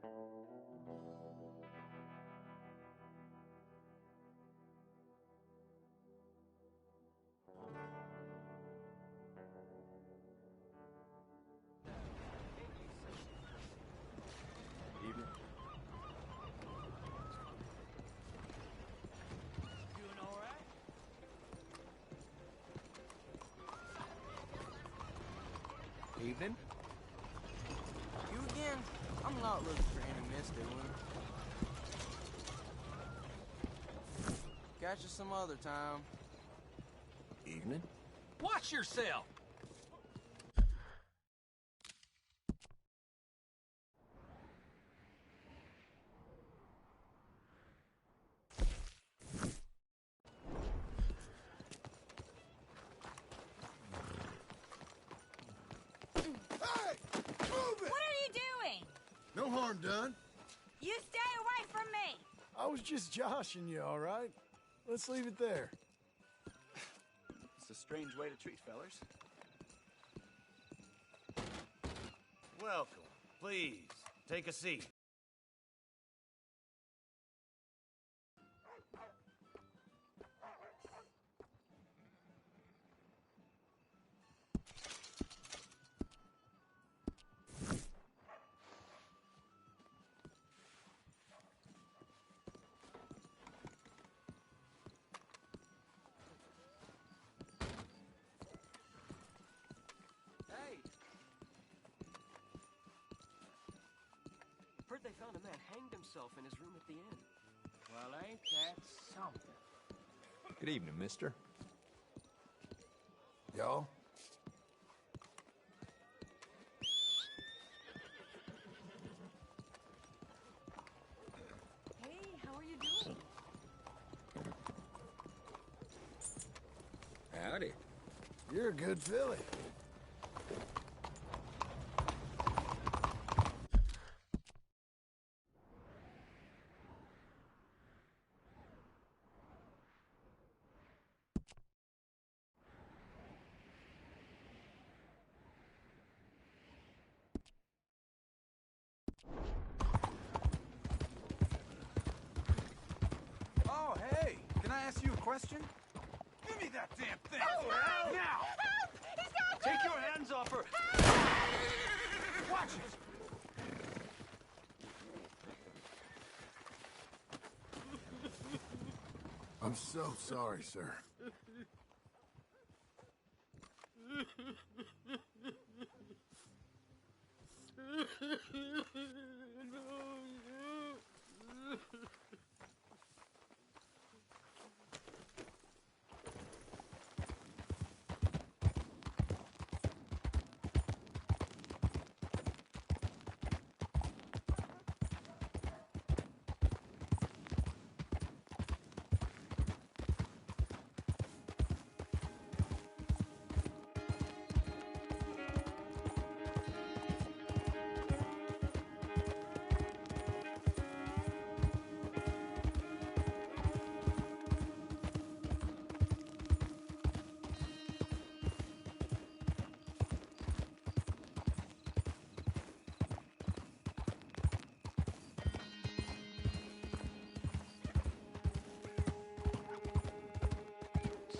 Evening. Doing all right? Evening. You again? I'm not looking for any misty one. Catch you some other time. Evening. Watch yourself! No harm done. You stay away from me! I was just joshing you, all right? Let's leave it there. It's a strange way to treat fellers. Welcome. Please, take a seat. Hey! Heard they found a man hanged himself in his room at the inn. Well, ain't that something? Good evening, mister. Y'all? Hey, how are you doing? Howdy. You're a good filly. Oh, hey! Can I ask you a question? Give me that damn thing! Oh, no! Now! Help! He's got Take me! your hands off her! Watch it! I'm so sorry, sir.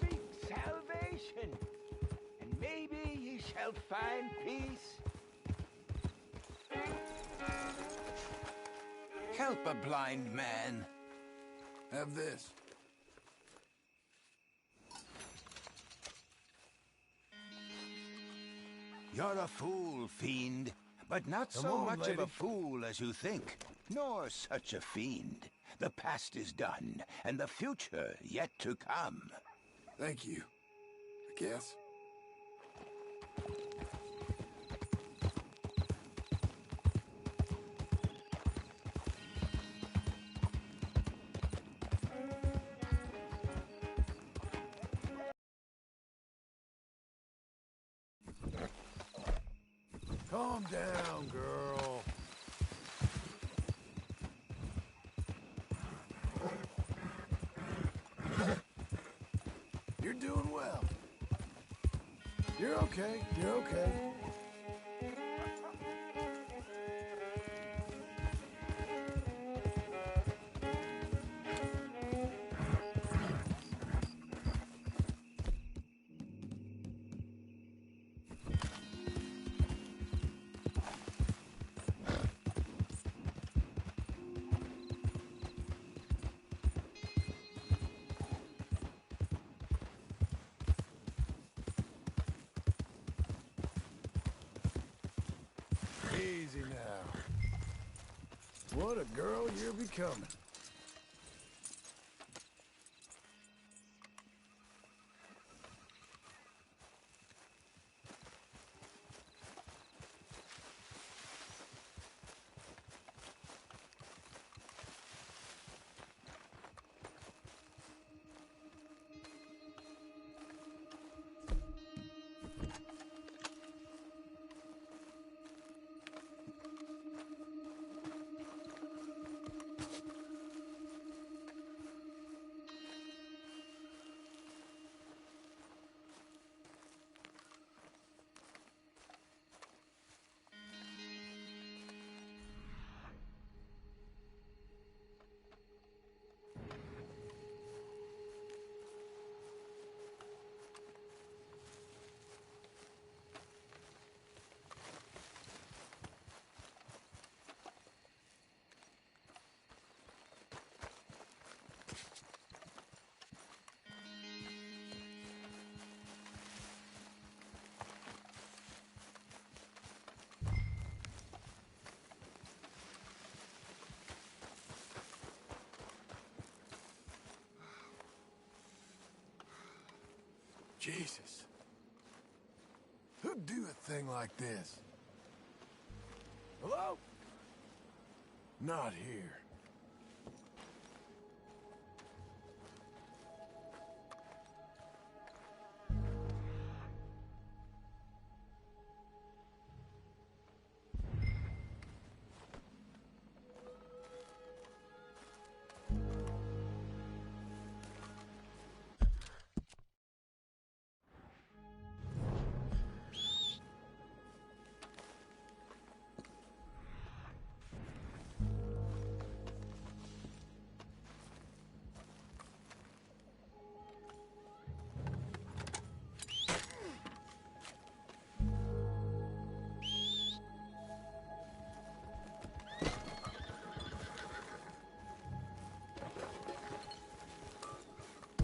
Seek salvation, and maybe ye shall find peace. Help a blind man. Have this. You're a fool, fiend, but not Come so on, much of lady. a fool as you think, nor such a fiend. The past is done, and the future yet to come. Thank you. I guess. Calm down, girl. You're doing well. You're okay. You're okay. easy now. What a girl you're becoming. Jesus. Who'd do a thing like this? Hello? Not here.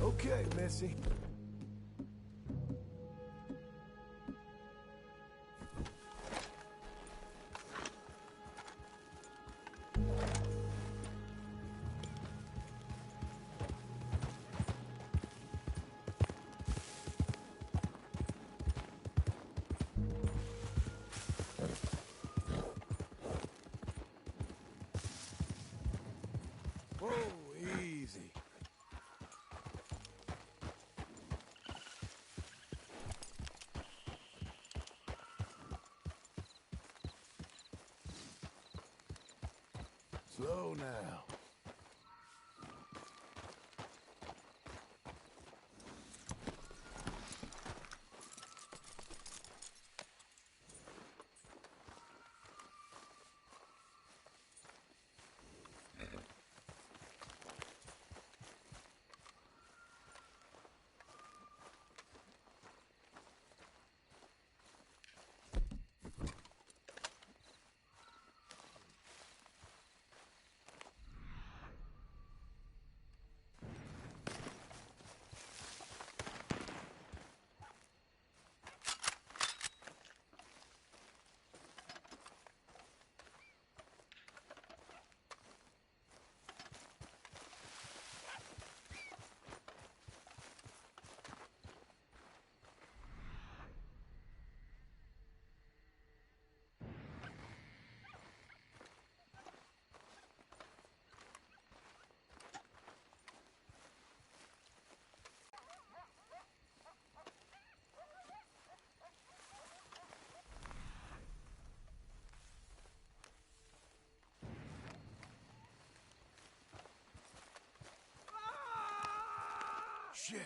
Okay, Missy. Whoa, easy. Slow now. Shit.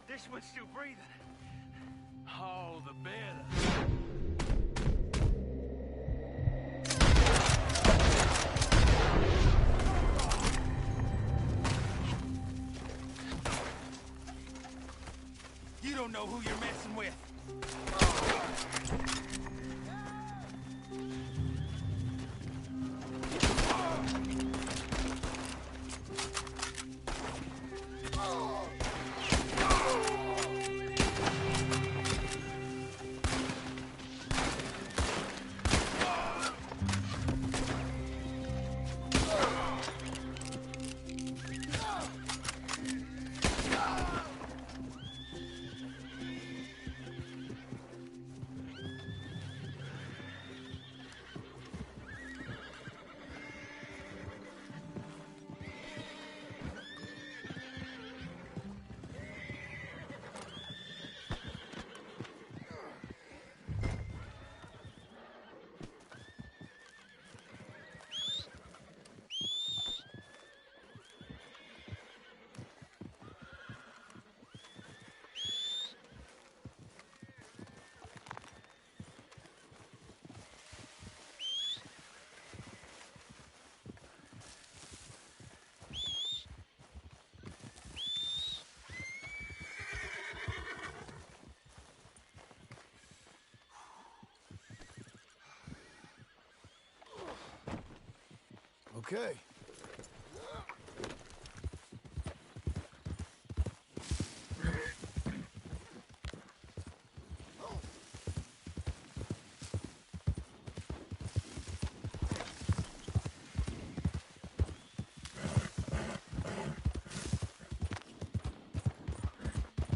This one's still breathing. All the better. You don't know who you're messing with. Okay.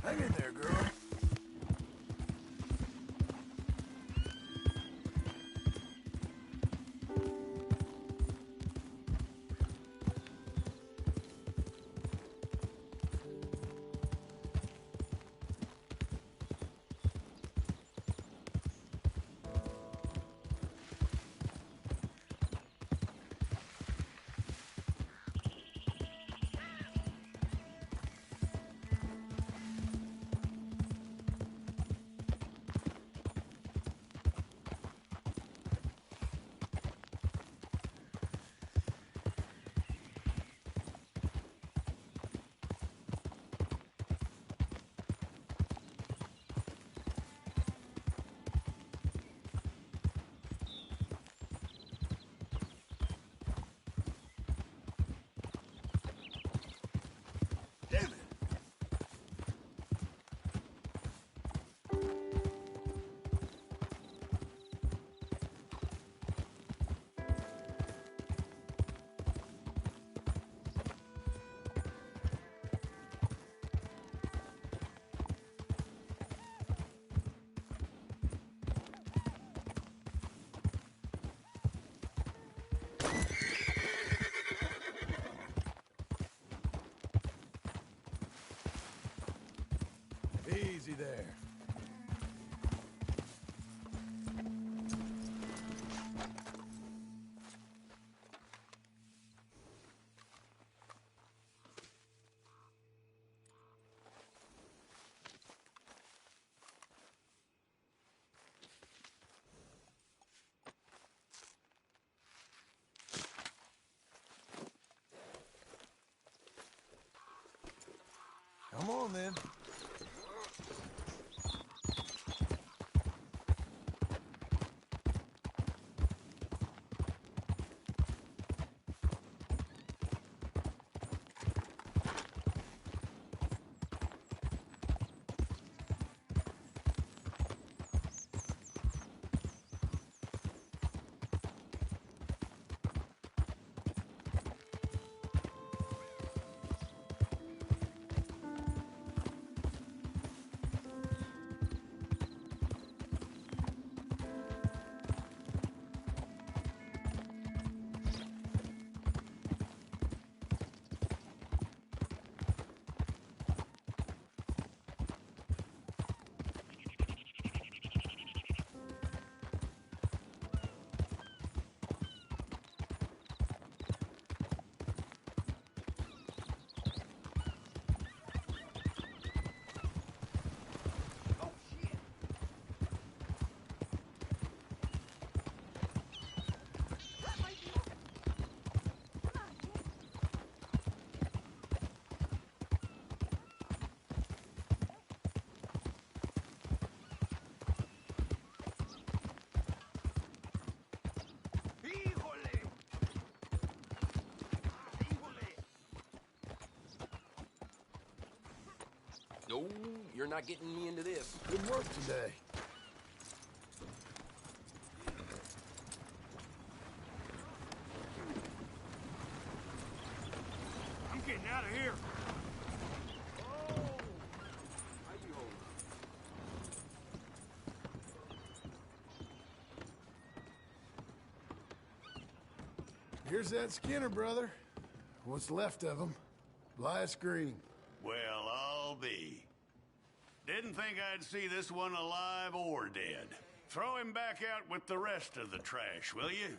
Hang in there, girl. Damn it! Easy there. Come on, then. No, you're not getting me into this. Good work today. I'm getting out of here. How you hold? Here's that Skinner, brother. What's left of him. Blias Green. Well, I'll be. Didn't think I'd see this one alive or dead. Throw him back out with the rest of the trash, will you?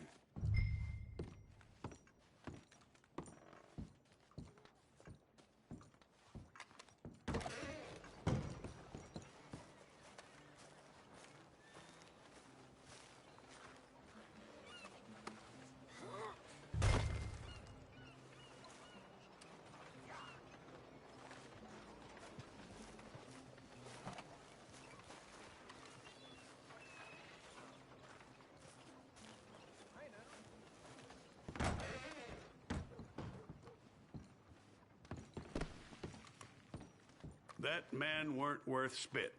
That man weren't worth spit.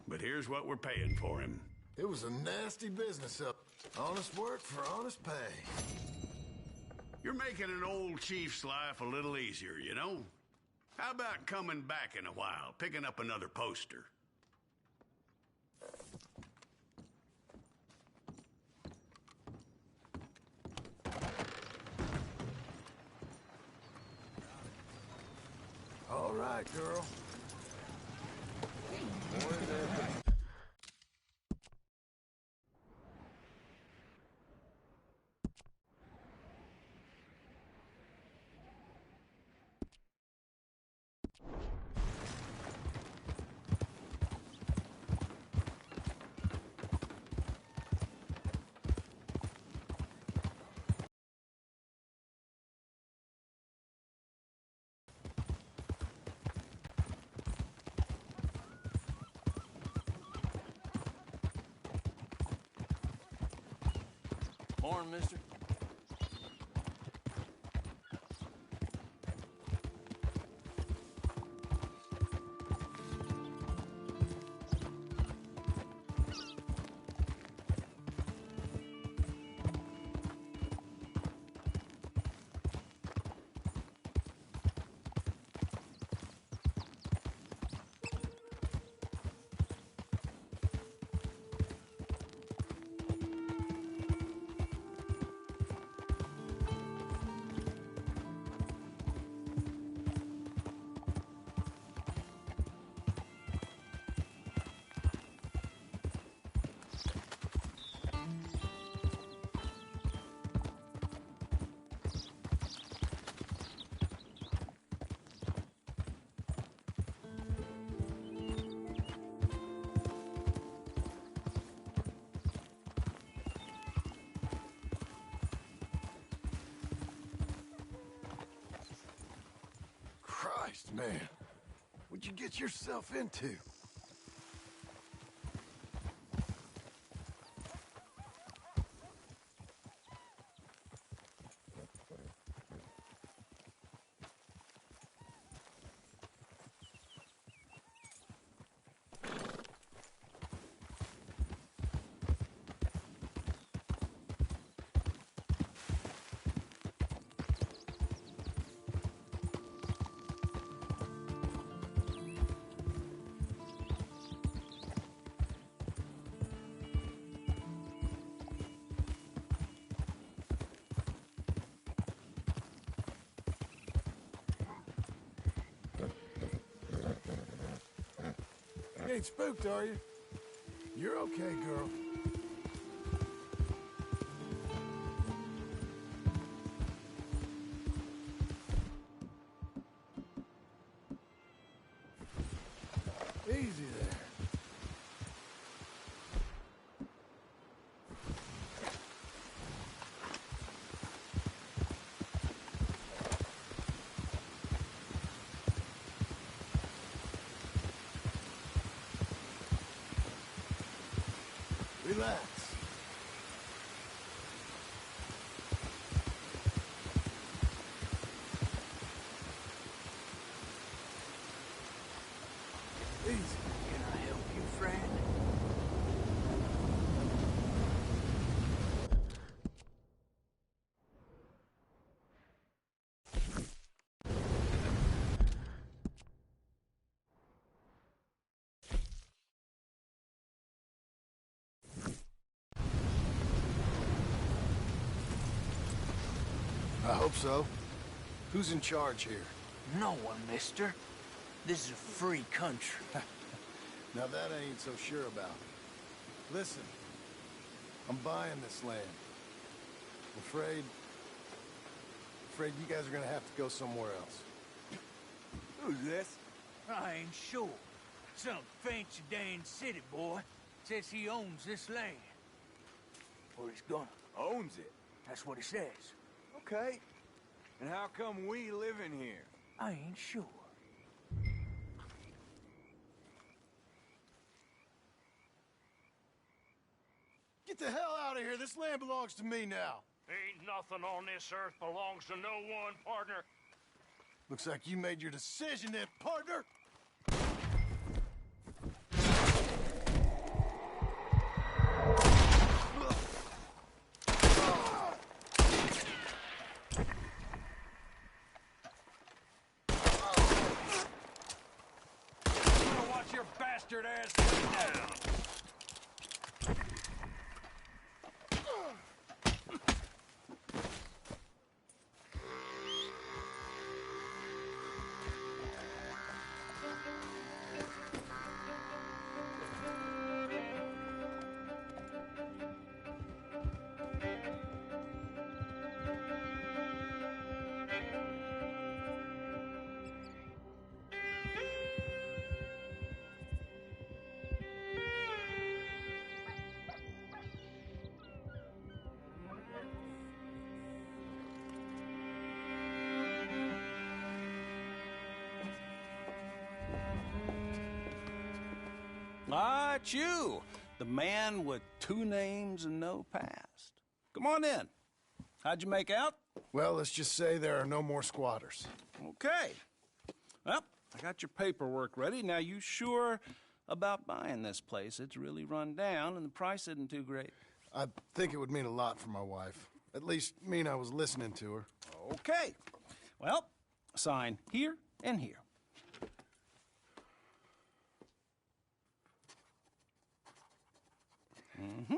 But here's what we're paying for him. It was a nasty business up. Honest work for honest pay. You're making an old chief's life a little easier, you know? How about coming back in a while, picking up another poster? All right, girl. Morning, mister. Christ, man. What'd you get yourself into? You ain't spooked, are you? You're okay, girl. Easy there. Relax. Easy. Can I help you, friend? I hope so. Who's in charge here? No one, mister. This is a free country. Now that I ain't so sure about. Listen, I'm buying this land. Afraid you guys are gonna have to go somewhere else. Who's this? I ain't sure. Some fancy Dan city boy says he owns this land. Or he's gonna. Owns it. That's what he says. Okay. And how come we live in here? I ain't sure. Get the hell out of here. This land belongs to me now. Ain't nothing on this earth belongs to no one, partner. Looks like you made your decision then, partner. scared ass lay down. Ah, it's you, the man with 2 names and no past. Come on in. How'd you make out? Well, let's just say there are no more squatters. Okay. Well, I got your paperwork ready. Now, you sure about buying this place? It's really run down, and the price isn't too great. I think it would mean a lot for my wife. At least mean I was listening to her. Okay. Well, sign here and here. Mm-hmm.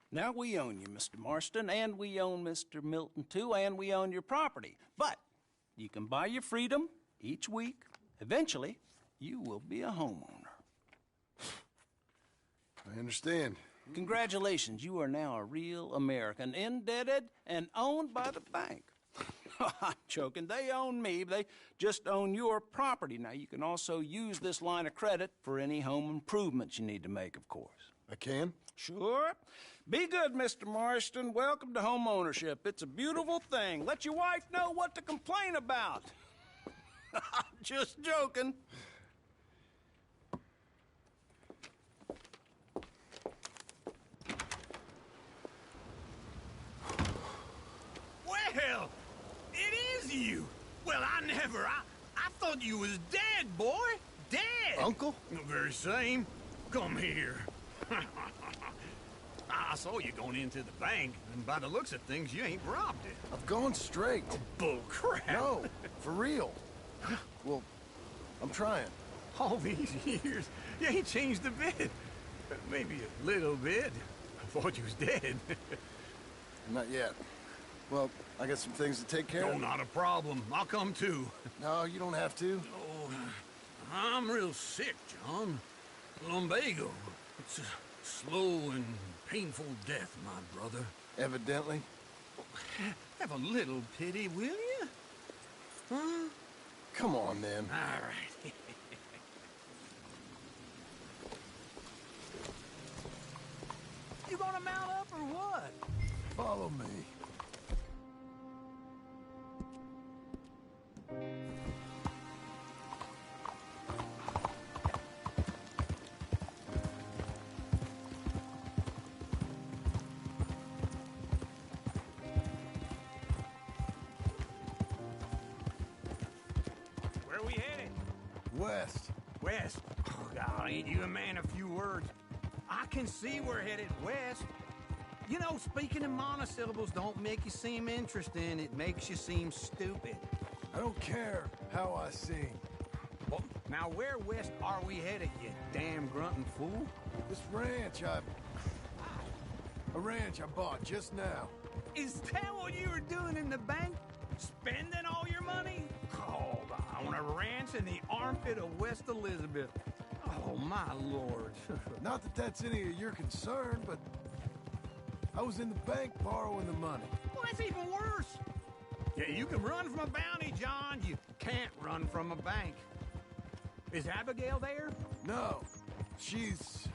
Now, we own you, Mr. Marston, and we own Mr. Milton, too, and we own your property. But you can buy your freedom each week. Eventually, you will be a homeowner. I understand. Congratulations, you are now a real American, indebted and owned by the bank. I'm joking. They own me. They just own your property. Now, you can also use this line of credit for any home improvements you need to make, of course. I can? Sure. Be good, Mr. Marston. Welcome to home ownership. It's a beautiful thing. Let your wife know what to complain about. Just joking. Well, it is you. Well, I thought you was dead, boy. Dead. Uncle? The very same. Come here. I saw you going into the bank, and by the looks of things, you ain't robbed it. I've gone straight. Bull crap. No, for real. Well, I'm trying. All these years, you ain't changed a bit. Maybe a little bit. I thought you was dead. Not yet. Well, I got some things to take care No, of. not a problem. I'll come too. No, you don't have to. Oh, I'm real sick, John. Lumbago. It's a slow and painful death, my brother. Evidently. Have a little pity, will you? Huh? Come on, then. All right. You gonna mount up or what? Follow me. Where we headed? West. West. Oh, God, ain't you a man of few words? I can see we're headed west. You know, speaking in monosyllables don't make you seem interesting. It makes you seem stupid. I don't care how I sing. Well, now where west are we headed, you damn grunting fool? This ranch a ranch I bought just now. Is that what you were doing in the bank? Spending all your money? Oh, I want a ranch in the armpit of West Elizabeth. Oh, my lord. Not that that's any of your concern, but I was in the bank borrowing the money. Well, that's even worse. Yeah, you can run from a bounty, John. You can't run from a bank. Is Abigail there? No, she's,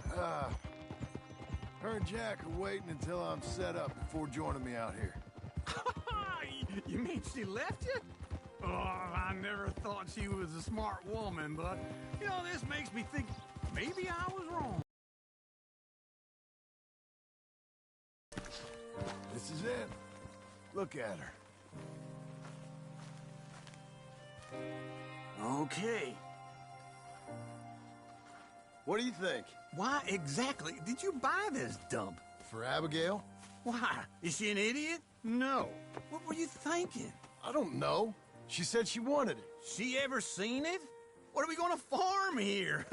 her and Jack are waiting until I'm set up before joining me out here. You mean she left you? Oh, I never thought she was a smart woman, but, you know, this makes me think maybe I was wrong. This is it. Look at her. Okay. What do you think? Why exactly did you buy this dump? For Abigail? Why? Is she an idiot? No. What were you thinking? I don't know. She said she wanted it. She ever seen it? What are we gonna farm here?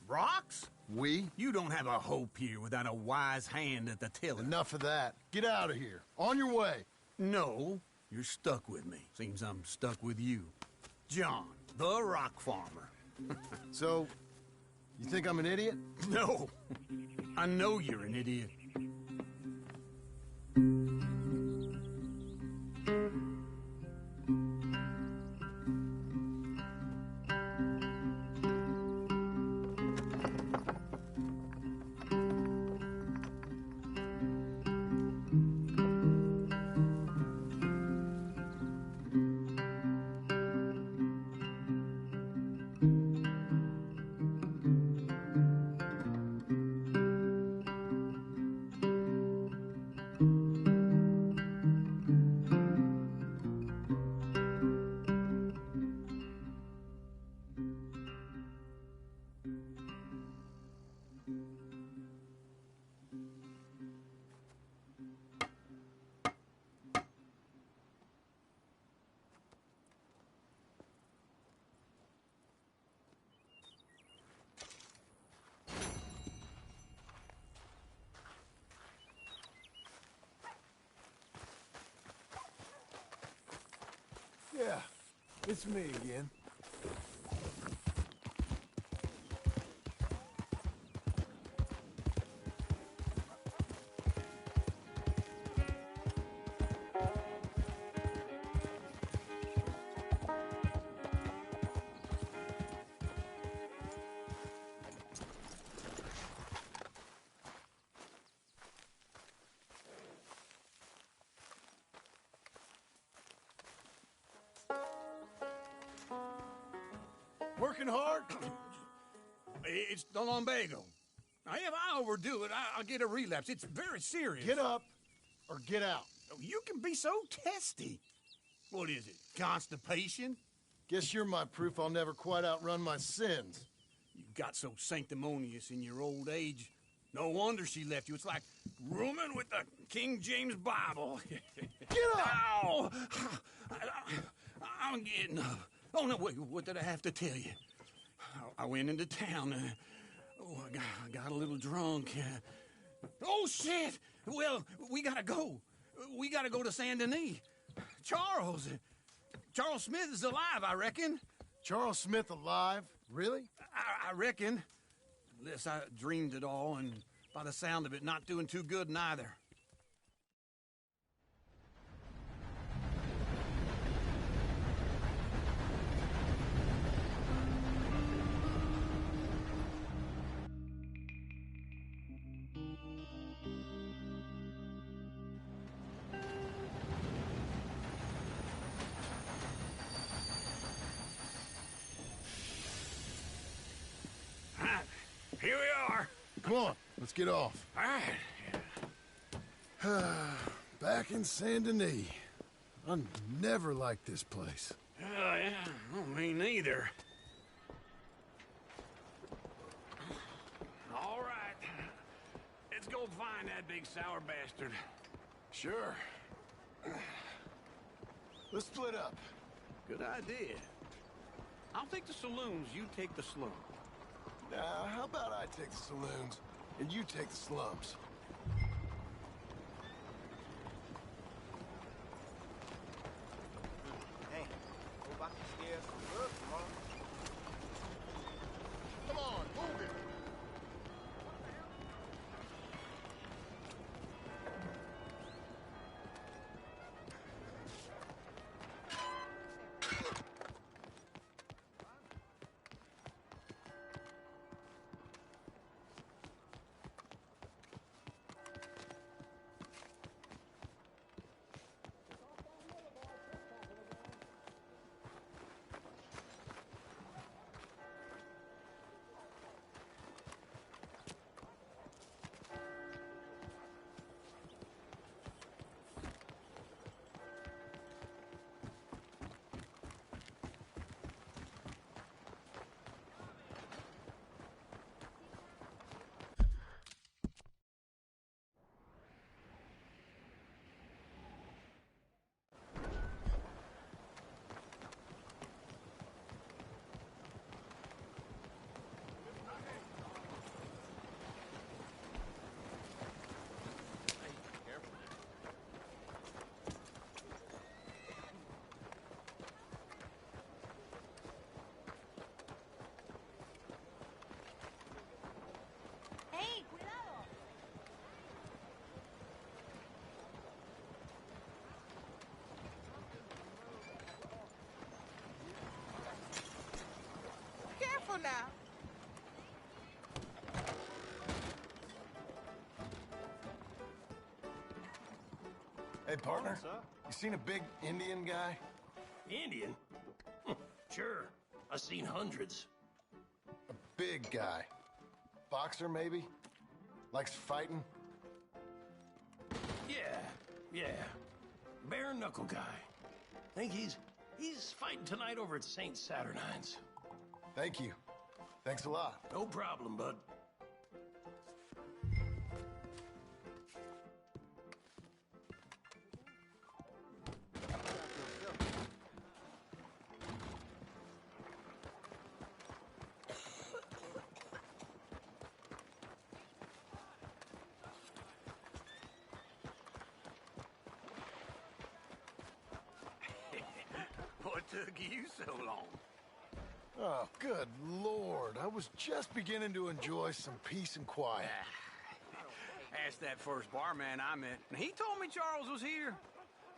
Rocks? We? You don't have a hope here without a wise hand at the tiller. Enough of that. Get out of here. On your way. No, you're stuck with me. Seems I'm stuck with you. John, the rock farmer. So, you think I'm an idiot? No, I know you're an idiot. Yeah, it's me again. Working hard? It's the lumbago. Now, if I overdo it, I'll get a relapse. It's very serious. Get up or get out. You can be so testy. What is it, constipation? Guess you're my proof I'll never quite outrun my sins. You got so sanctimonious in your old age. No wonder she left you. It's like rooming with the King James Bible. Get up! Ow! I'm getting up. Oh, no, wait, what did I have to tell you? I went into town. I got a little drunk. Oh, shit! Well, we gotta go. We gotta go to Saint Denis. Charles Smith is alive, I reckon. Charles Smith alive? Really? I reckon. Unless I dreamed it all, and by the sound of it, not doing too good neither. Here we are. Come on, let's get off. All right. Back in Saint Denis. I never liked this place. Yeah, oh, me neither. All right. Let's go find that big sour bastard. Sure. Let's split up. Good idea. I'll take the saloons, you take the slums. Now, how about I take the saloons, and you take the slums? Hey, hope I can scare some birds tomorrow. Come on, move it! careful now. Hey, partner. You seen a big Indian guy? Indian? Sure. I've seen hundreds. A big guy. Boxer, maybe? Likes fighting? Yeah. Bare knuckle guy. Think he's fighting tonight over at St. Saturnine's. Thank you. Thanks a lot. No problem, bud. What took you so long? Oh, good Lord. I was just beginning to enjoy some peace and quiet. Asked that first barman I met, and he told me Charles was here.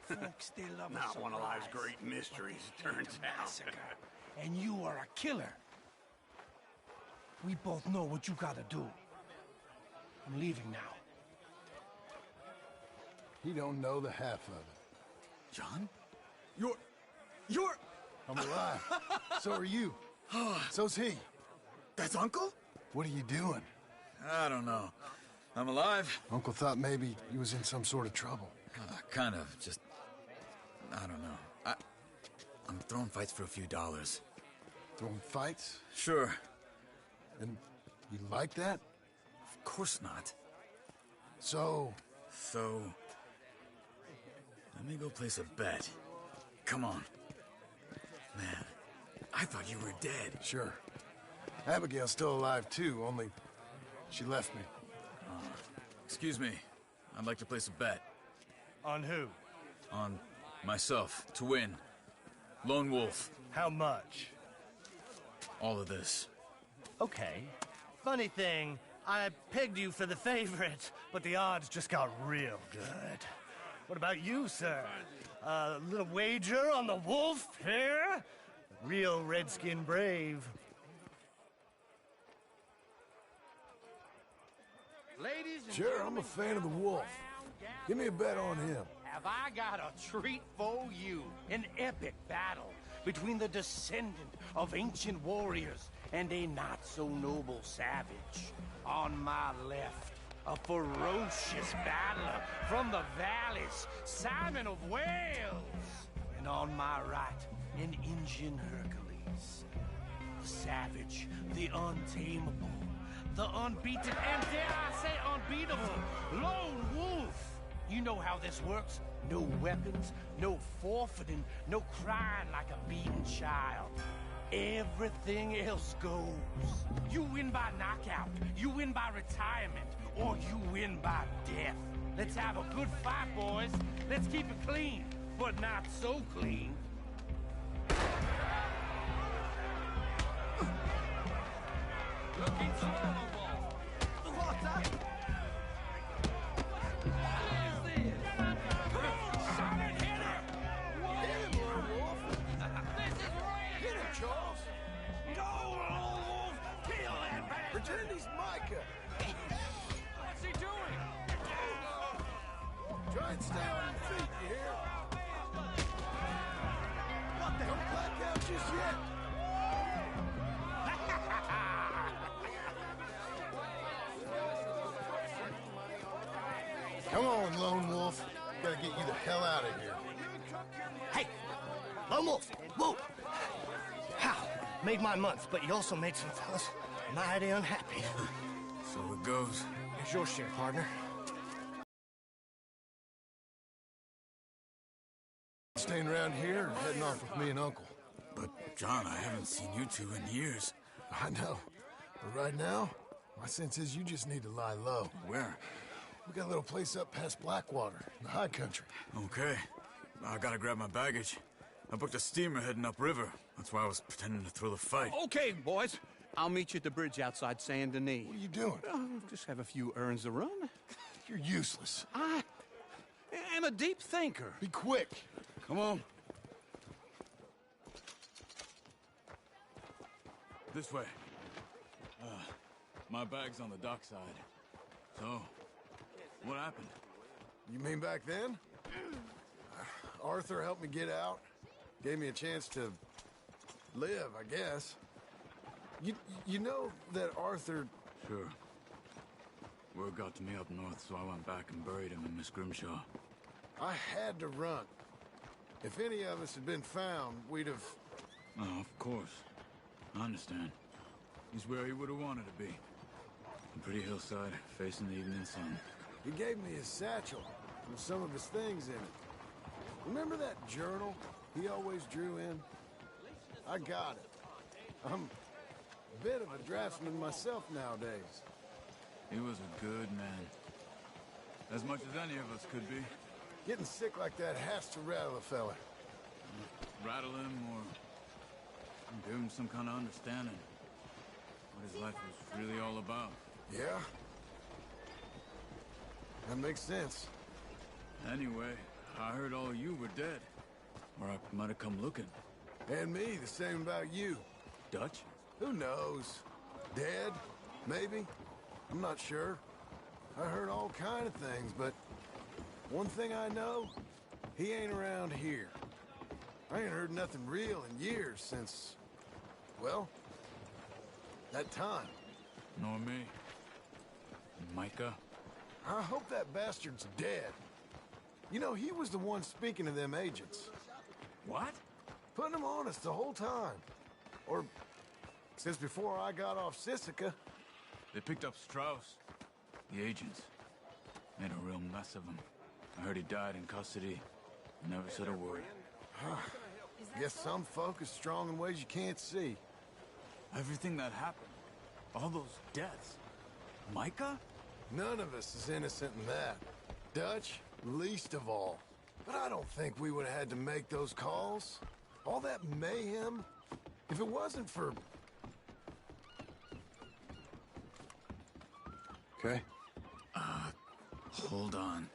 Folks, they love a Not one of life's surprise. great mysteries, turns out. Massacre. And you are a killer. We both know what you gotta do. I'm leaving now. He don't know the half of it. John? You're... I'm alive. So are you. So's he. That's Uncle? What are you doing? I don't know. I'm alive. Uncle thought maybe he was in some sort of trouble. Kind of. Just... I don't know. I'm throwing fights for a few dollars. Throwing fights? Sure. And you like that? Of course not. So... So... Let me go place a bet. Come on. Man, I thought you were dead. Sure. Abigail's still alive, too, only she left me. Excuse me. I'd like to place a bet. On who? On myself, to win. Lone Wolf. How much? All of this. Okay. Funny thing, I pegged you for the favorite, but the odds just got real good. What about you, sir? A little wager on the wolf here? Real redskin brave. Ladies and Sure, I'm a fan of the wolf. Give me a bet on him. Have I got a treat for you? An epic battle between the descendant of ancient warriors and a not-so-noble savage. On my left, a ferocious battler from the valleys, Simon of Wales. And on my right, an Indian Hercules. The savage, the untamable, the unbeaten, and dare I say unbeatable, Lone Wolf. You know how this works. No weapons, no forfeiting, no crying like a beaten child. Everything else goes. You win by knockout, you win by retirement, or you win by death. Let's have a good fight, boys. Let's keep it clean, but not so clean. Looking slow, what's up? Pretend he's Micah. What's he doing? Try and stay on your feet, you hear? What the hell? Don't black out just yet. Come on, Lone Wolf. Gotta get you the hell out of here. Hey! Lone Wolf! Whoa! How? Made my month, but you also made some fellas mighty unhappy. So it goes. Here's your share, partner. Staying around here or heading off with me and Uncle? But, John, I haven't seen you two in years. I know. But right now, my sense is you just need to lie low. Where? We got a little place up past Blackwater, in the high country. Okay. I gotta grab my baggage. I booked a steamer heading upriver. That's why I was pretending to throw the fight. Okay, boys. I'll meet you at the bridge outside Saint Denis. What are you doing? Just have a few errands to run. You're useless. I am a deep thinker. Be quick. Come on. This way. My bag's on the dockside. So, what happened? You mean back then? Arthur helped me get out. Gave me a chance to live, I guess. You know that Arthur... Sure. Word got to me up north, so I went back and buried him in Miss Grimshaw. I had to run. If any of us had been found, we'd have... Oh, of course. I understand. He's where he would have wanted to be. A pretty hillside, facing the evening sun. He gave me his satchel with some of his things in it. Remember that journal he always drew in? I got it. I'm a bit of a draftsman myself nowadays. He was a good man. As much as any of us could be. Getting sick like that has to rattle a fella. Rattle him or give him some kind of understanding. What his life was really all about. Yeah? That makes sense. Anyway, I heard all you were dead. Or I might have come looking. And me, the same about you. Dutch? Who knows? Dead? Maybe? I'm not sure. I heard all kind of things, but one thing I know, he ain't around here. I ain't heard nothing real in years since, well, that time. Nor me. Micah? I hope that bastard's dead. You know, he was the one speaking to them agents. What? Putting them on us the whole time. Or since before I got off Sisika. They picked up Strauss. The agents. Made a real mess of him. I heard he died in custody. Never said a word. Guess some folk is strong in ways you can't see. Everything that happened. All those deaths. Micah? None of us is innocent in that. Dutch, least of all. But I don't think we would have had to make those calls. All that mayhem. If it wasn't for... Okay. Hold on.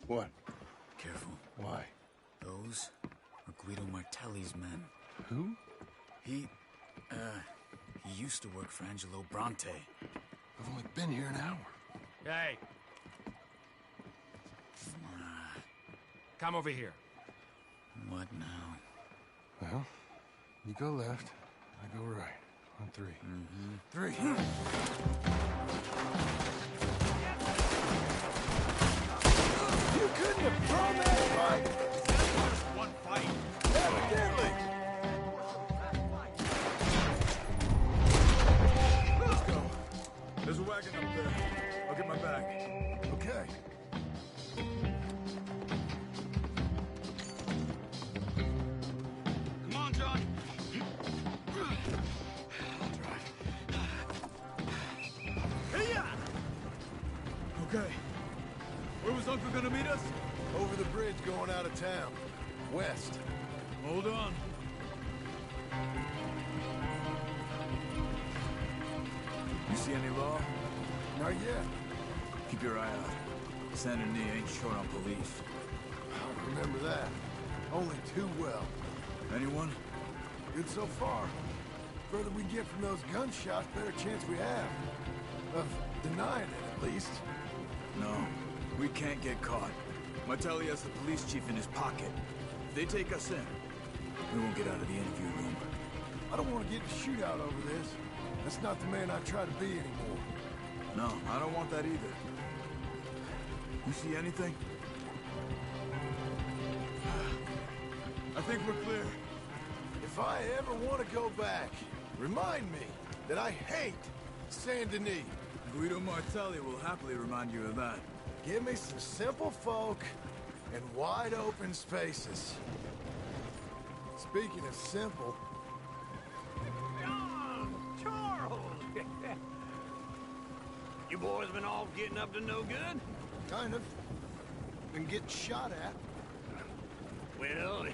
What? Careful. Why? Those are Guido Martelli's men. Who? He used to work for Angelo Bronte. I've only been here an hour. Hey. Come over here. What now? Well, you go left, I go right. On three. Three. You couldn't have thrown that fight! One fight. Evidently! Let's go. There's a wagon up there. I'll get my bag. Okay. Come on, John. Okay. Where was Uncle gonna meet us? Over the bridge going out of town. West. Hold on. You see any law? Not yet. Keep your eye out. Saint Denis ain't short on police. I remember that. Only too well. Anyone? Good so far. Further we get from those gunshots, better chance we have. Of denying it, at least. No. We can't get caught. Martelli has the police chief in his pocket. If they take us in, we won't get out of the interview room. I don't want to get in a shootout over this. That's not the man I try to be anymore. No, I don't want that either. You see anything? I think we're clear. If I ever want to go back, remind me that I hate Saint Denis. Guido Martelli will happily remind you of that. Give me some simple folk and wide open spaces. Speaking of simple... Charles! You boys been all getting up to no good? Kind of. Been getting shot at. Well,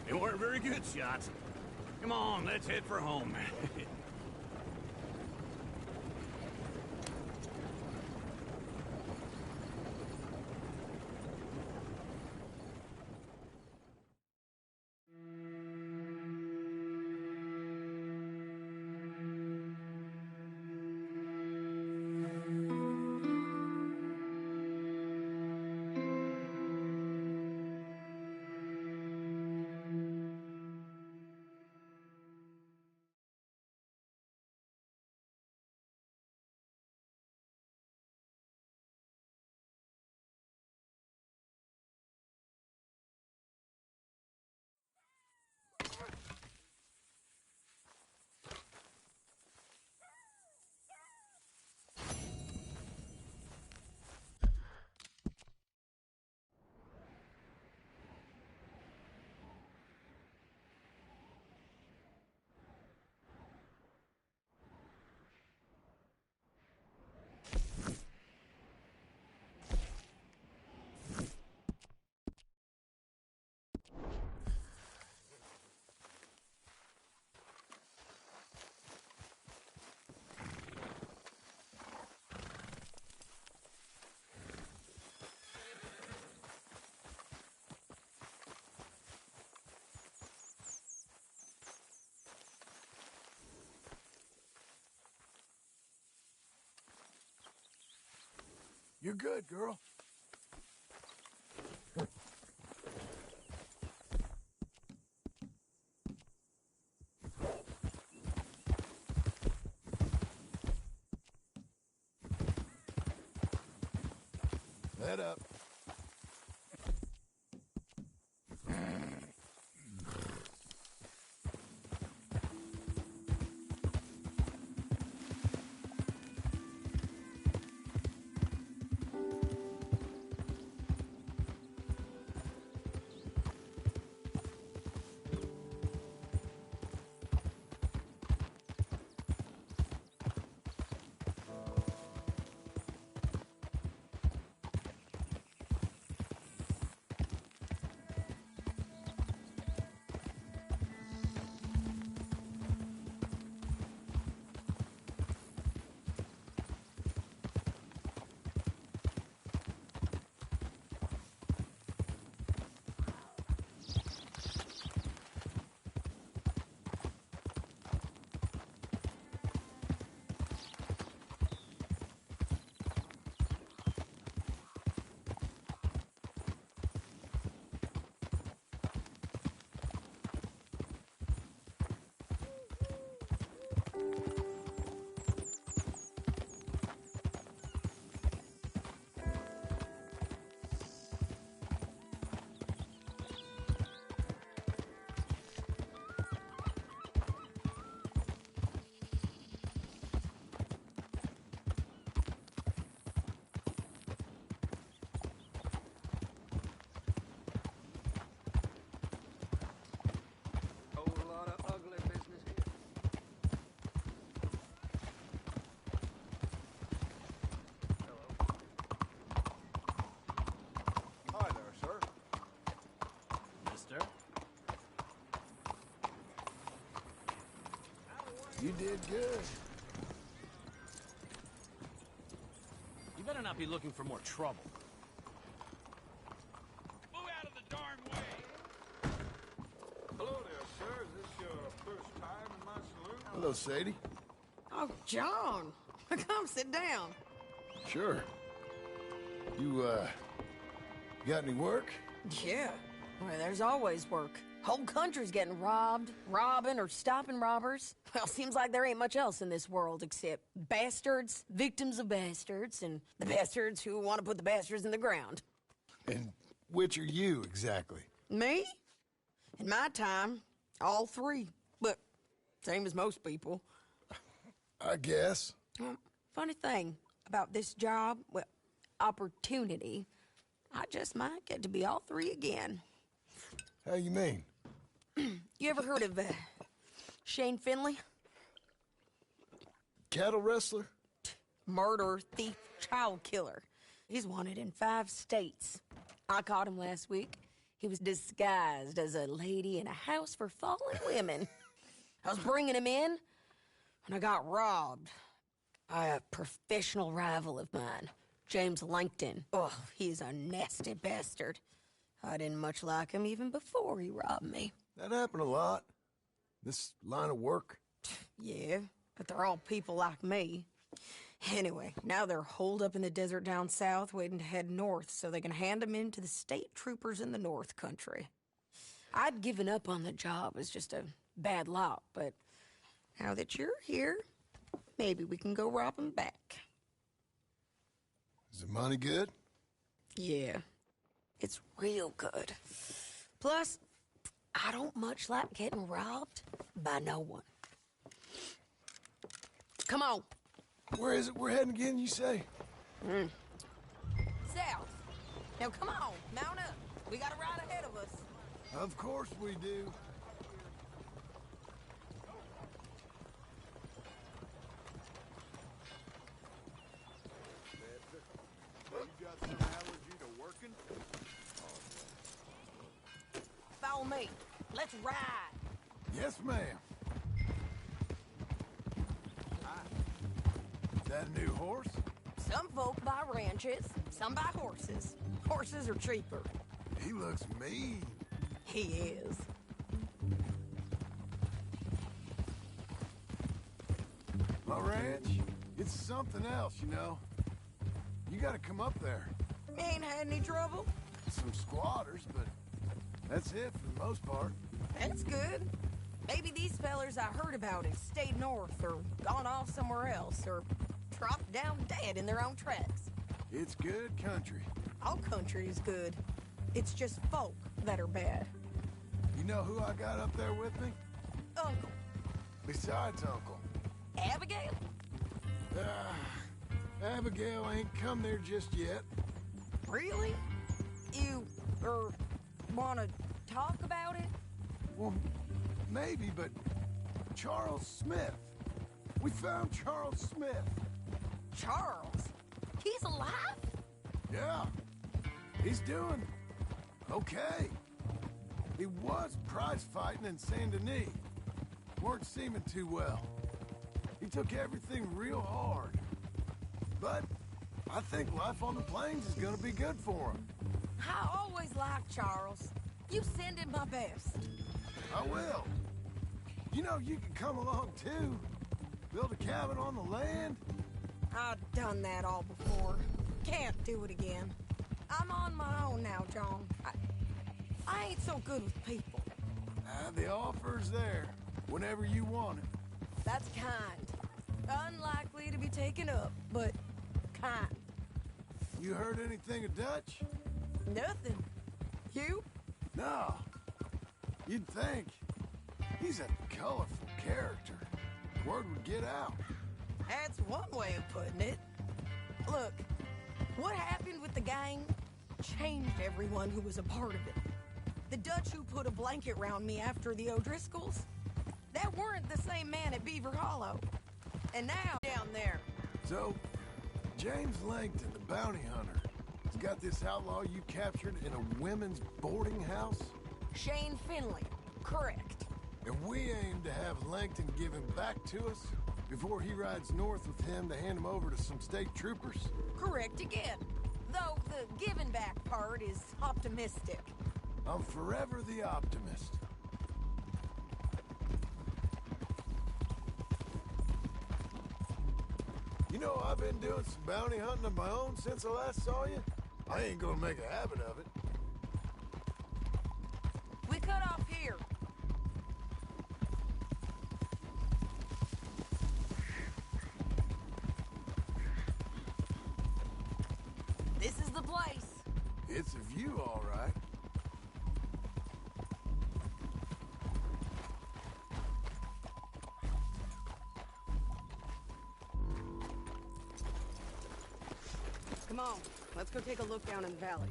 they weren't very good shots. Come on, let's head for home. You're good, girl. Head up. You did good. You better not be looking for more trouble. Move out of the darn way! Hello there, sir. Is this your first time in my saloon? Hello, Sadie. Oh, John. Come sit down. Sure. You got any work? Yeah. Well, there's always work. Whole country's getting robbed, robbing, or stopping robbers. Well, seems like there ain't much else in this world except bastards, victims of bastards, and the bastards who want to put the bastards in the ground. And which are you, exactly? Me? In my time, all three. But same as most people. I guess. Funny thing about this job, well, opportunity, I just might get to be all three again. How you mean? You ever heard of Shane Finley? Cattle wrestler? Murderer, thief, child killer. He's wanted in 5 states. I caught him last week. He was disguised as a lady in a house for fallen women. I was bringing him in, and I got robbed by a professional rival of mine, James Langton. Oh, he's a nasty bastard. I didn't much like him even before he robbed me. That happened a lot. This line of work. Yeah, but they're all people like me. Anyway, now they're holed up in the desert down south waiting to head north so they can hand them in to the state troopers in the north country. I'd given up on the job as just a bad lot, but now that you're here, maybe we can go rob them back. Is the money good? Yeah, it's real good. Plus, I don't much like getting robbed by no one. Come on. Where is it we're heading again, you say? South. Now come on, mount up. We got a ride ahead of us. Of course we do. You got some allergy to working? Follow me. Let's ride. Yes, ma'am. Is that a new horse? Some folk buy ranches, some buy horses. Horses are cheaper. He looks mean. He is. My ranch, it's something else, you know. You gotta come up there. Ain't had any trouble? Some squatters, but that's it for the most part. That's good. Maybe these fellers I heard about have stayed north or gone off somewhere else or dropped down dead in their own tracks. It's good country. All country is good. It's just folk that are bad. You know who I got up there with me? Uncle. Besides Uncle. Abigail? Abigail ain't come there just yet. Really? You, wanna talk about it? Well, maybe, but Charles Smith. We found Charles Smith. Charles? He's alive? Yeah. He's doing okay. He was prize fighting in Saint Denis. Weren't seeming too well. He took everything real hard. But I think life on the plains is gonna be good for him. I always liked Charles. You send him my best. I will. You know, you can come along too. Build a cabin on the land. I've done that all before. Can't do it again. I'm on my own now, John. I ain't so good with people. The offer's there whenever you want it. That's kind. Unlikely to be taken up, but kind. You heard anything of Dutch? Nothing. You? No. You'd think. He's a colorful character. Word would get out. That's one way of putting it. Look, what happened with the gang changed everyone who was a part of it. The Dutch who put a blanket round me after the O'Driscolls, that weren't the same man at Beaver Hollow. And now, down there. So, James Langton, the bounty hunter, has got this outlaw you captured in a women's boarding house? Shane Finley, correct. And we aim to have Langton give him back to us before he rides north with him to hand him over to some state troopers? Correct again. Though the giving back part is optimistic. I'm forever the optimist. You know, I've been doing some bounty hunting of my own since I last saw you. I ain't gonna make a habit of it. We cut off here. This is the place. It's a view, all right. Come on, let's go take a look down in the valley.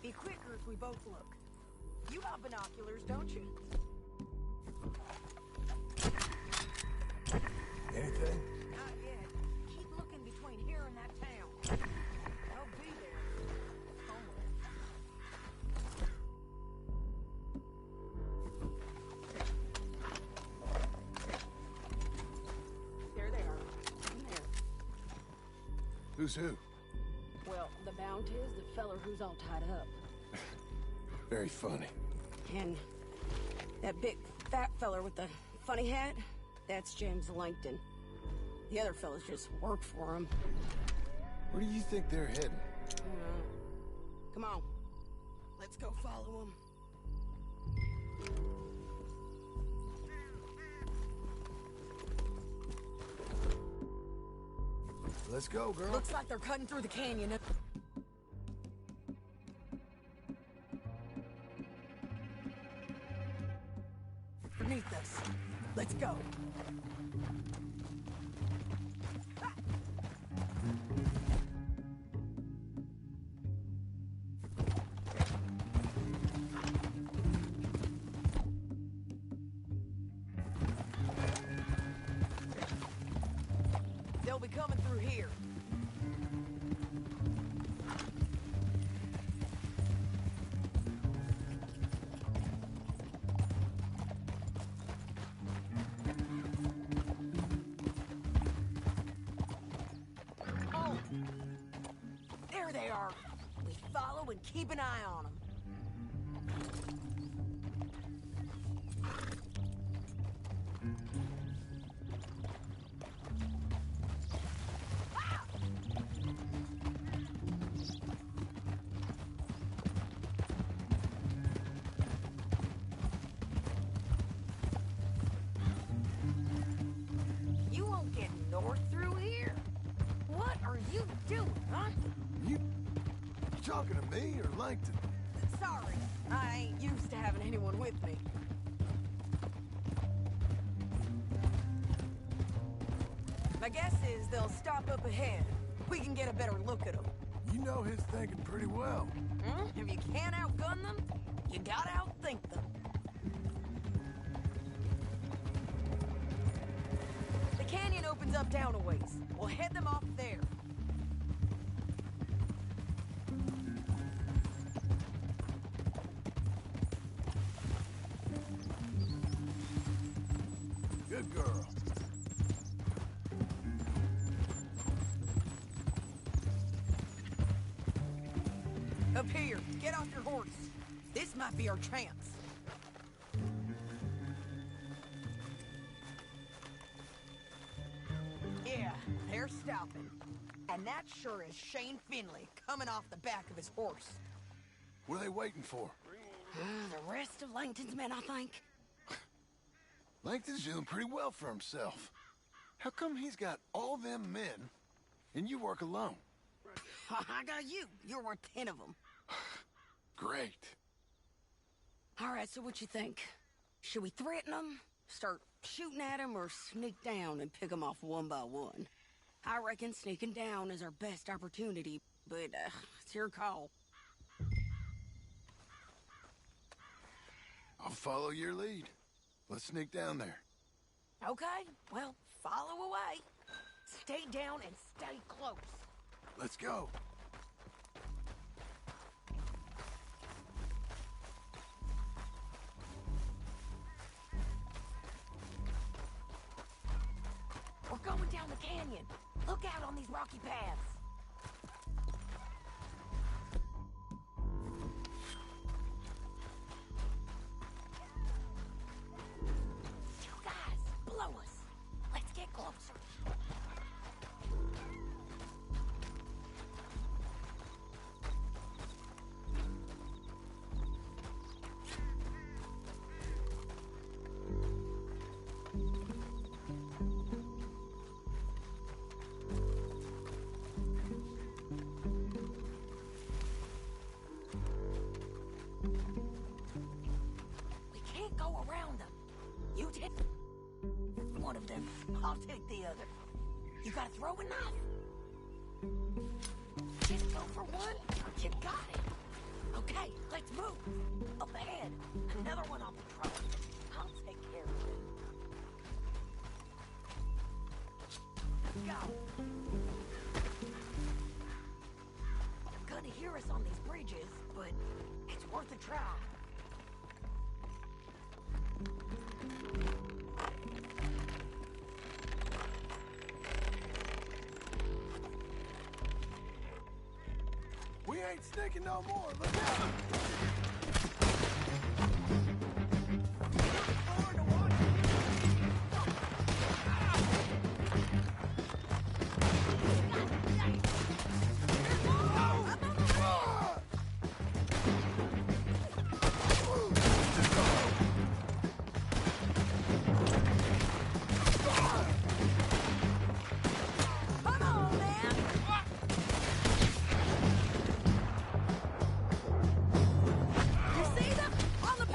Be quicker if we both look. You got binoculars, don't you? Anything? Not yet. Keep looking between here and that town. They'll be there. Somewhere. There they are. In there. Who's who? Well, the Bounty is the feller who's all tied up. Very funny. And that big fat feller with the funny hat, that's James Langton. The other fellas just work for him. Where do you think they're heading? Come on. Let's go follow him. Let's go, girl. Looks like they're cutting through the canyon. Beneath us. Let's go. They'll be coming through here. Oh! There they are. We follow and keep an eye on them. You won't get north through here? What are you doing, huh? You talking to me or Langton? Sorry, I ain't used to having anyone with me. My guess is they'll stop up ahead. We can get a better look at them. You know his thinking pretty well. If you can't outgun them, you gotta outthink them. The canyon opens up down a ways. We'll head them off there. Good girl. Up here, get off your horse. This might be our chance. Yeah, they're stopping. And that sure is Shane Finley coming off the back of his horse. What are they waiting for? The rest of Langton's men, I think. Langton's doing pretty well for himself. How come he's got all them men and you work alone? I got you. You're worth 10 of them. Great. All right, so what you think? Should we threaten them, start shooting at them, or sneak down and pick them off one by one? I reckon sneaking down is our best opportunity, but it's your call. I'll follow your lead. Let's sneak down there. Okay, well, follow away. Stay down and stay close. Let's go. We're going down the canyon. Look out on these rocky paths. You guys, blow us. Let's get closer. Go around them. You take one of them. I'll take the other. You gotta throw a knife. Just go for one. You got it. Okay, let's move. Up ahead. Another one on patrol. I'll take care of it. Go. They're gonna hear us on these bridges, but it's worth a try. We ain't sneaking no more. Look out! You see them? On the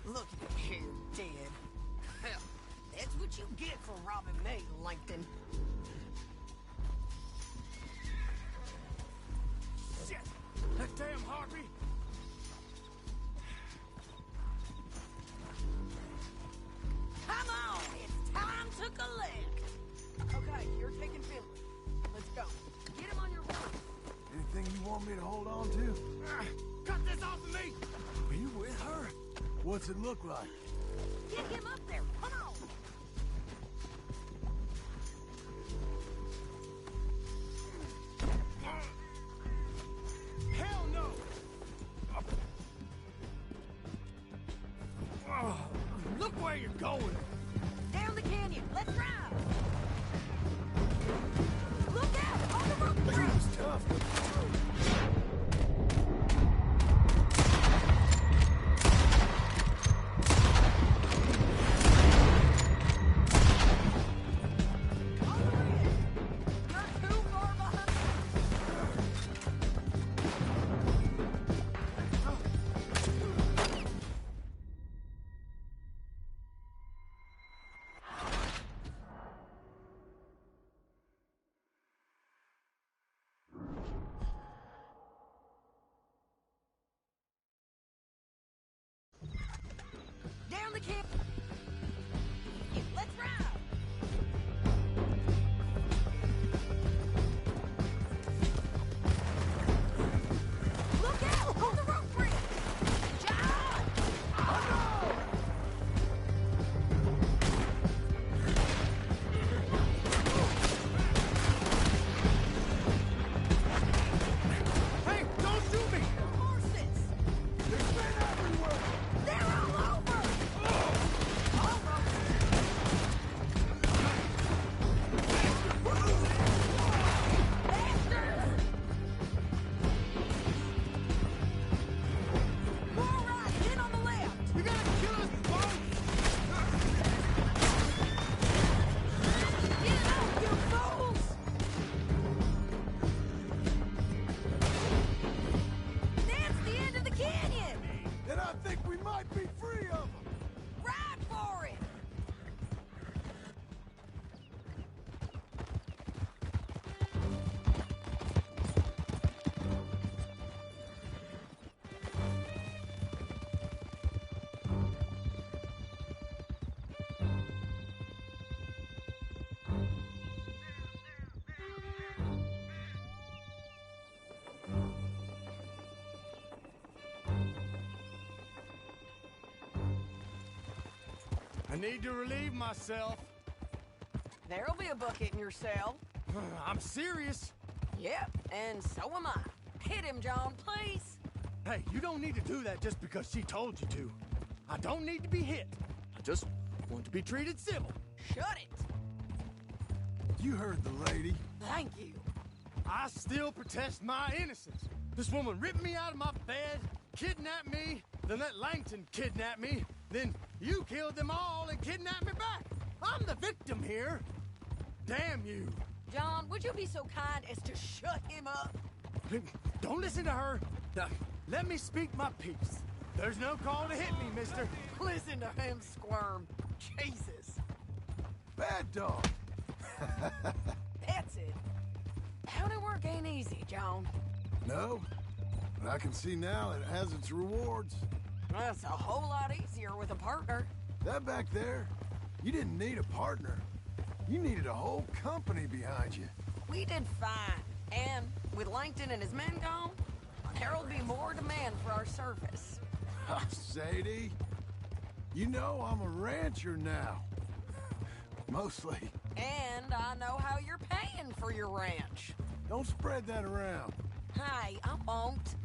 Look at here, dead. Hell, that's what you get for robbing me, Langton. Shit! That damn harpy! Come on, it's time to collect. Okay, you're taking Finley. Let's go. Get him on your horse. Anything you want me to hold on to? Cut this off of me! Are you with her? What's it look like? Get him up there. Come on. Hell no! Look where you're going! Down the canyon. Let's ride. Look out! On the rope He bridge. was tough, but You're too far behind. Down the canyon. Let's ride. Look out! On the rope bridge! John! Hey, don't shoot me! Horses! They're all over! All Bastards! All right, get on the left! You gotta kill us both! Get out, you fools! That's the end of the canyon! then I think we might be free of them. Ride for it! I need to relieve myself. There'll be a bucket in your cell. I'm serious. Yep, and so am I. Hit him, John, please. Hey, you don't need to do that just because she told you to. I don't need to be hit. I just want to be treated civil. Shut it. You heard the lady. Thank you. I still protest my innocence. This woman ripped me out of my bed, kidnapped me, then let Langton kidnap me, then you killed them all and kidnapped me back. I'm the victim here. Damn you. John, would you be so kind as to shut him up? Don't listen to her. Now, let me speak my piece. There's no call to hit me, mister. Listen to him squirm. Jesus. Bad dog. That's it. County work ain't easy, John. No, but I can see now it has its rewards. That's a whole lot easier with a partner. That back there, you didn't need a partner. You needed a whole company behind you. We did fine. And with Langton and his men gone, there'll be more demand for our service. Sadie, you know I'm a rancher now. Mostly. And I know how you're paying for your ranch. Don't spread that around. Hey, I won't.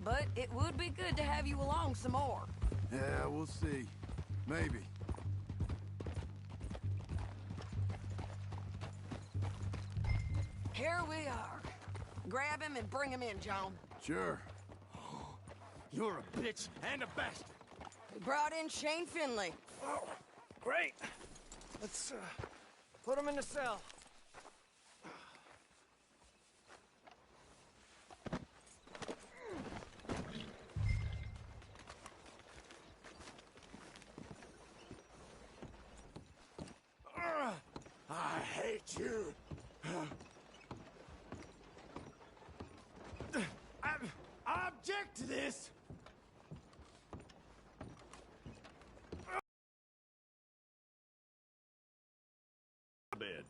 But it would be good to have you along some more. Yeah, we'll see. Maybe. Here we are. Grab him and bring him in, John. Sure. You're a bitch and a bastard. We brought in Shane Finley. Oh, great. Let's put him in the cell. this. Bed.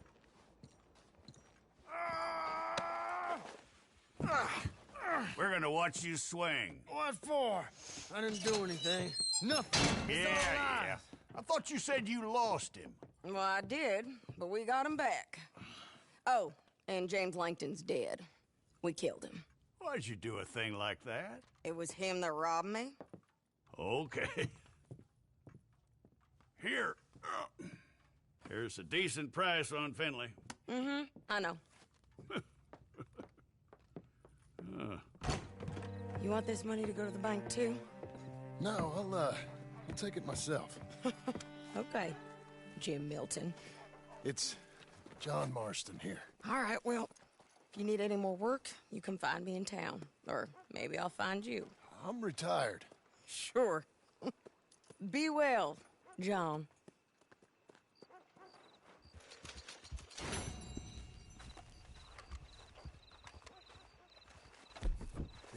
We're gonna watch you swing. What for? I didn't do anything. Nothing. It's all Yeah. lies. I thought you said you lost him. Well, I did, but we got him back. Oh, and James Langton's dead. We killed him. Why'd you do a thing like that? It was him that robbed me. Okay. Here. Here's a decent price on Finley. Mm-hmm, I know. You want this money to go to the bank, too? No, I'll take it myself. Okay, Jim Milton. It's John Marston here. All right, well, if you need any more work, you can find me in town. Or maybe I'll find you. I'm retired. Sure. Be well, John.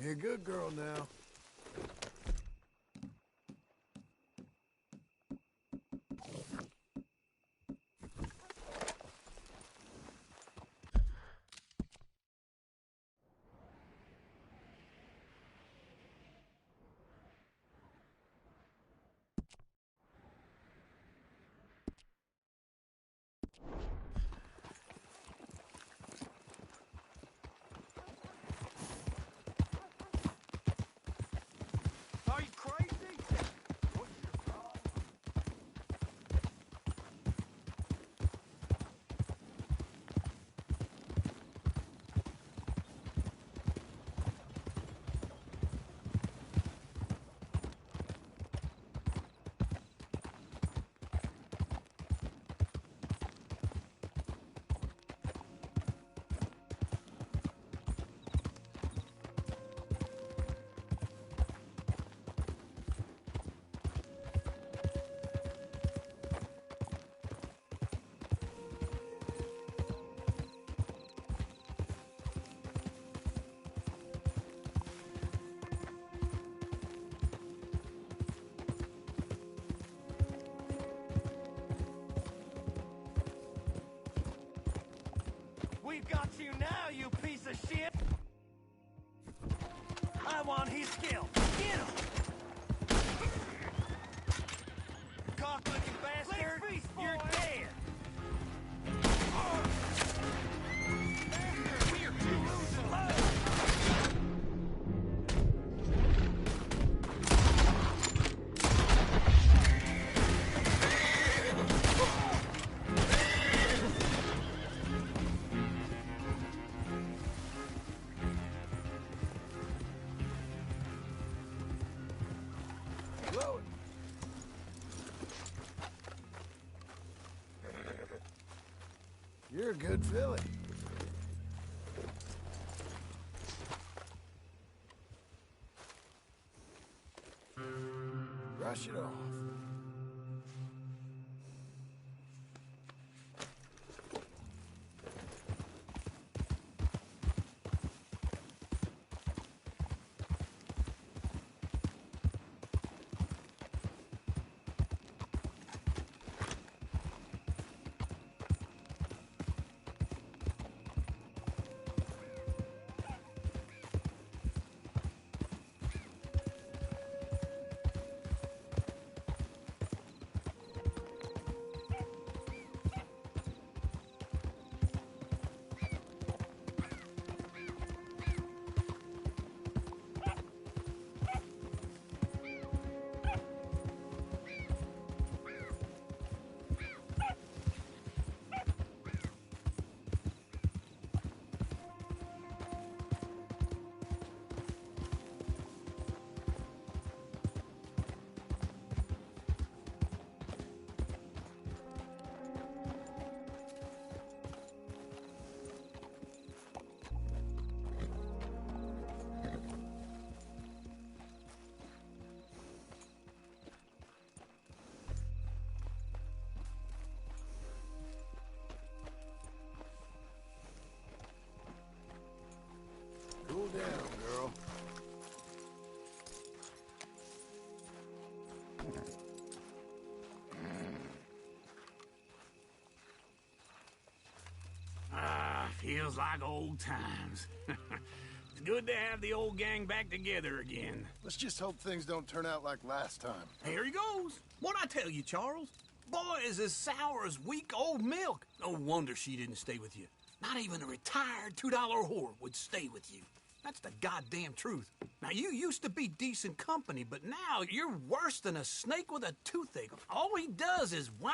Be a good girl now. Are you crazy? We've got you now, you piece of shit! I want his skill. Get him! Cock-looking bastard! You're dead! You're a good filly. Brush it off. Feels like old times. It's good to have the old gang back together again. Let's just hope things don't turn out like last time. Here he goes. What'd I tell you, Charles? Boy is as sour as weak old milk. No wonder she didn't stay with you. Not even a retired $2 whore would stay with you. That's the goddamn truth. Now, you used to be decent company, but now you're worse than a snake with a toothache. All he does is whine.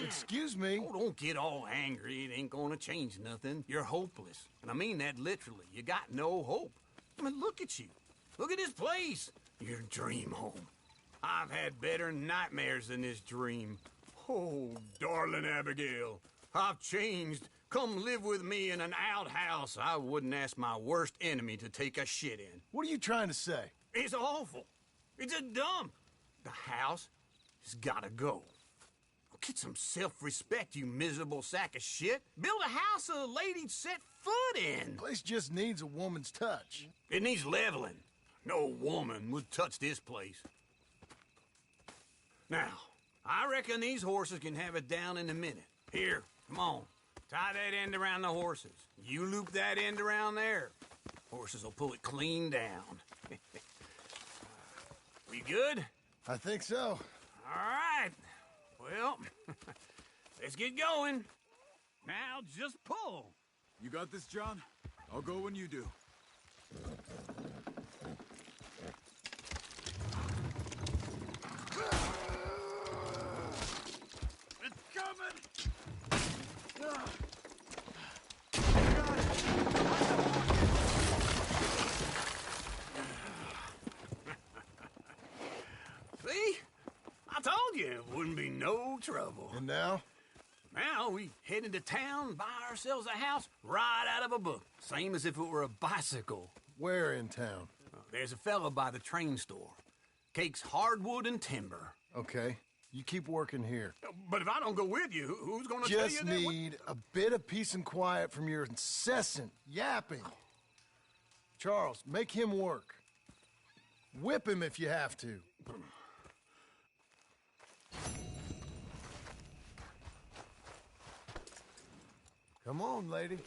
Excuse me? Oh, don't get all angry. It ain't gonna change nothing. You're hopeless. And I mean that literally. You got no hope. I mean, look at you. Look at this place. Your dream home. I've had better nightmares than this dream. Oh, darling Abigail, I've changed. Come live with me in an outhouse I wouldn't ask my worst enemy to take a shit in. What are you trying to say? It's awful. It's a dump. The house has gotta go. Get some self-respect, you miserable sack of shit. Build a house a lady'd set foot in. Place just needs a woman's touch. It needs leveling. No woman would touch this place. Now, I reckon these horses can have it down in a minute. Here, come on. Tie that end around the horses. You loop that end around there. Horses will pull it clean down. We good? I think so. All right. Well, let's get going. Now, just pull. You got this, John? I'll go when you do. It's coming! See? I told you it wouldn't be no trouble. And now? Now we head into town, buy ourselves a house right out of a book. Same as if it were a bicycle. Where in town? There's a fella by the train store. Cakes hardwood and timber. Okay. You keep working here. But if I don't go with you, who's gonna tell you Just that? need a bit of peace and quiet from your incessant yapping. Charles, make him work. Whip him if you have to. Come on, lady.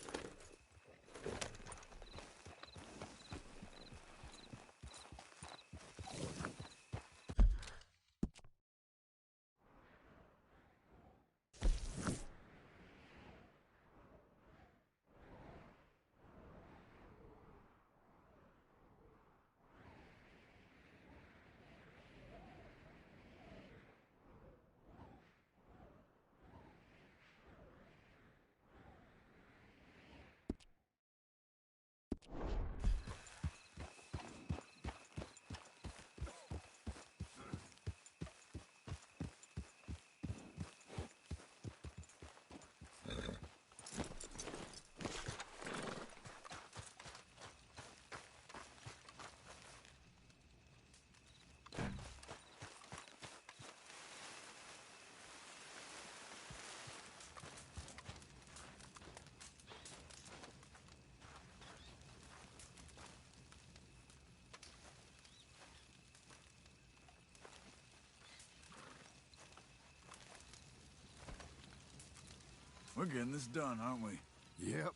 We're getting this done, aren't we? Yep.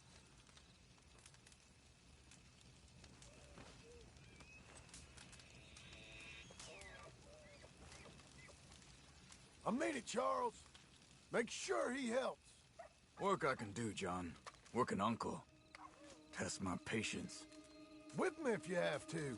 I made it, Charles. Make sure he helps. Work I can do, John. Work an uncle. Test my patience. Whip me if you have to.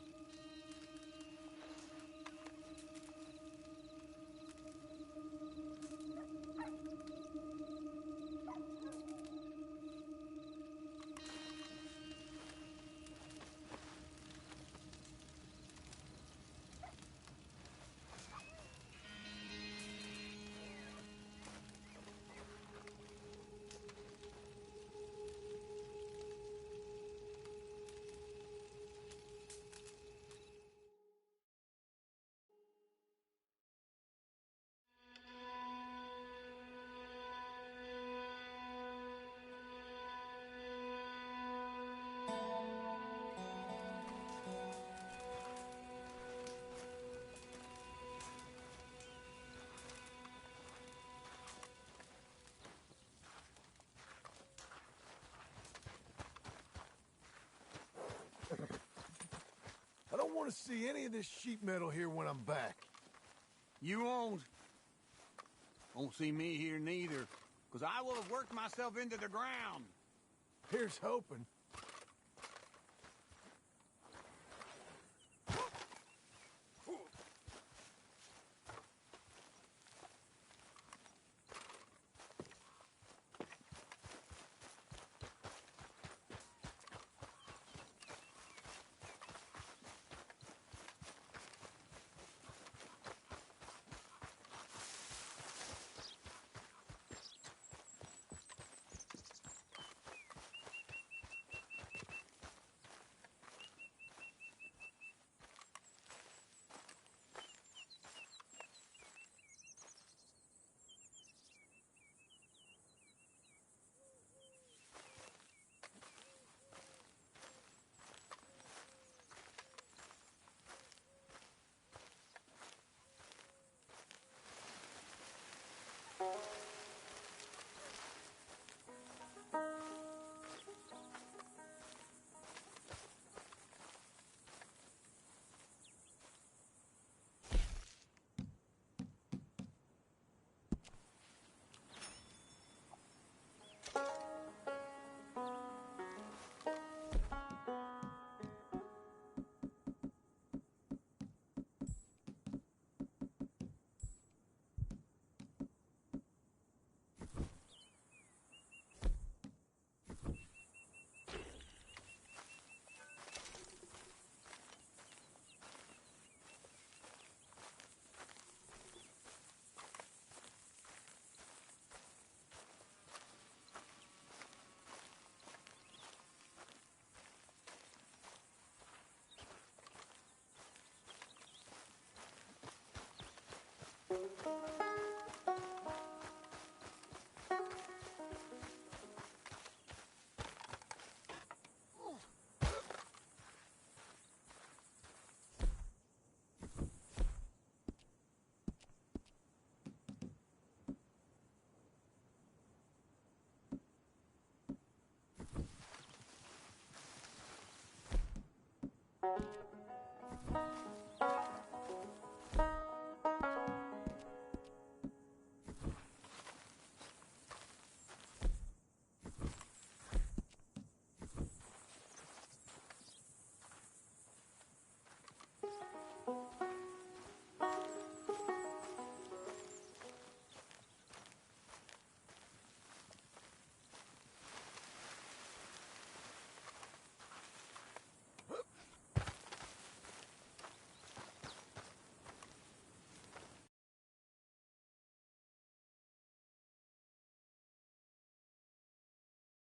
want to see any of this sheet metal here when I'm back. You won't see me here neither, because I will have worked myself into the ground. Here's hoping. You